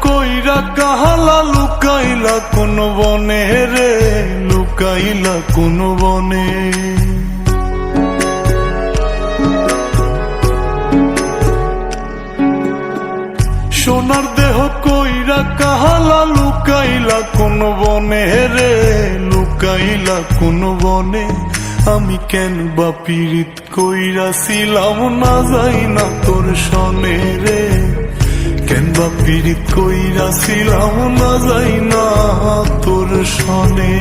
কইরা কাহালা লুকাইলা কোন বনে রে, লুকাইলা কোন বনে। সোনার দেহ কইরা কাহালা লুকাইলা কোন বনে রে, লুকাইলা কোন বনে। আমি কেন বা পীড়িত কইরাছিলাম না যাই না তোর সনে রে, কেন বা পীড়িত কইরাছিলাম না যাই না তোর সনে।